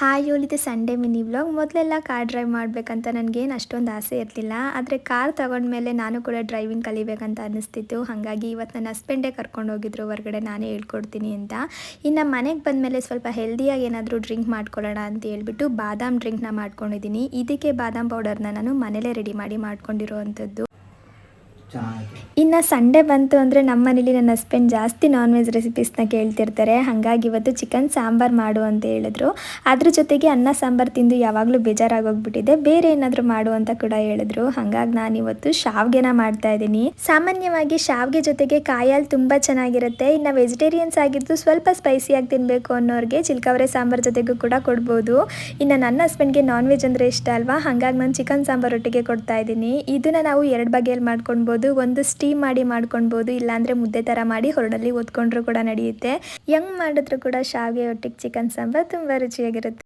Hi ಇದು Sunday mini vlog. ಮೊದಲೆಲ್ಲ car drive ಮಾಡಬೇಕಂತ ನನಗೇನು ಅಷ್ಟೊಂದು ಆಸೆ ಇರಲಿಲ್ಲ. ಆದರೆ ಕಾರ್ ತಗೊಂಡ್ಮೇಲೆ ನಾನು ಕೂಡ ಡ್ರೈವಿಂಗ್ ಕಲಿಬೇಕಂತ ಅನ್ನಿಸ್ತಿತ್ತು. ಹಾಗಾಗಿ ಇವತ್ತು ನನ್ನ ಹಸ್ಬೆಂಡೇ ಕರ್ಕೊಂಡು ಹೋಗಿದ್ರು ಹೊರಗಡೆ, ನಾನೇ ಹೇಳ್ಕೊಡ್ತೀನಿ ಅಂತ. ಇನ್ನು ಮನೆಗೆ ಬಂದಮೇಲೆ ಸ್ವಲ್ಪ ಹೆಲ್ದಿಯಾಗಿ ಏನಾದರೂ ಡ್ರಿಂಕ್ ಮಾಡ್ಕೊಳ್ಳೋಣ ಅಂತ ಹೇಳ್ಬಿಟ್ಟು ಬಾದಾಮ್ ಡ್ರಿಂಕ್ನ ಮಾಡ್ಕೊಂಡಿದ್ದೀನಿ. ಇದಕ್ಕೆ ಬಾದಾಮ್ ಪೌಡರ್ನ ನಾನು ಮನೇಲೇ ರೆಡಿ ಮಾಡಿ ಮಾಡ್ಕೊಂಡಿರೋವಂಥದ್ದು. ಇನ್ನು ಸಂಡೇ ಬಂತು ಅಂದರೆ ನಮ್ಮ ಮನೇಲಿ ನನ್ನ ಹಸ್ಬೆಂಡ್ ಜಾಸ್ತಿ ನಾನ್ ವೆಜ್ ರೆಸಿಪೀಸ್ನ ಕೇಳ್ತಿರ್ತಾರೆ. ಹಾಗಾಗಿ ಇವತ್ತು ಚಿಕನ್ ಸಾಂಬಾರು ಮಾಡು ಅಂತ ಹೇಳಿದ್ರು. ಅದ್ರ ಜೊತೆಗೆ ಅನ್ನ ಸಾಂಬಾರು ತಿಂದು ಯಾವಾಗಲೂ ಬೇಜಾರಾಗೋಗ್ಬಿಟ್ಟಿದೆ, ಬೇರೆ ಏನಾದರೂ ಮಾಡು ಅಂತ ಕೂಡ ಹೇಳಿದ್ರು. ಹಾಗಾಗಿ ನಾನು ಇವತ್ತು ಶಾವ್ಗೆನ ಮಾಡ್ತಾ ಇದ್ದೀನಿ. ಸಾಮಾನ್ಯವಾಗಿ ಶಾವ್ಗೆ ಜೊತೆಗೆ ಕಾಯಲ್ಲಿ ತುಂಬ ಚೆನ್ನಾಗಿರುತ್ತೆ. ಇನ್ನು ವೆಜಿಟೇರಿಯನ್ಸ್ ಆಗಿದ್ದು ಸ್ವಲ್ಪ ಸ್ಪೈಸಿಯಾಗಿ ತಿನ್ನಬೇಕು ಅನ್ನೋರಿಗೆ ಚಿಲ್ಕವರೆ ಸಾಂಬಾರು ಜೊತೆಗೂ ಕೂಡ ಕೊಡ್ಬೋದು. ಇನ್ನು ನನ್ನ ಹಸ್ಬೆಂಡ್ಗೆ ನಾನ್ ವೆಜ್ ಅಂದರೆ ಇಷ್ಟ ಅಲ್ವಾ, ಹಾಗಾಗಿ ನಾನು ಚಿಕನ್ ಸಾಂಬಾರು ಒಟ್ಟಿಗೆ ಕೊಡ್ತಾ ಇದ್ದೀನಿ. ಇದನ್ನು ನಾವು ಎರಡು ಬಗೆಯಲ್ಲಿ ಮಾಡ್ಕೊಳ್ಬೋದು. ಒಂದು ಸ್ಟೀಮ್ ಮಾಡಿ ಮಾಡ್ಕೊಳ್ಬೋದು, ಇಲ್ಲಾಂದರೆ ಮುದ್ದೆ ಥರ ಮಾಡಿ ಹೊರಡಲ್ಲಿ ಒತ್ಕೊಂಡ್ರೂ ಕೂಡ ನಡೆಯುತ್ತೆ. ಹೆಂಗೆ ಮಾಡಿದ್ರು ಕೂಡ ಶಾವಿಗೆ ಒಟ್ಟಿಗೆ ಚಿಕನ್ ಸಾಂಬಾರು ತುಂಬ ರುಚಿಯಾಗಿರುತ್ತೆ.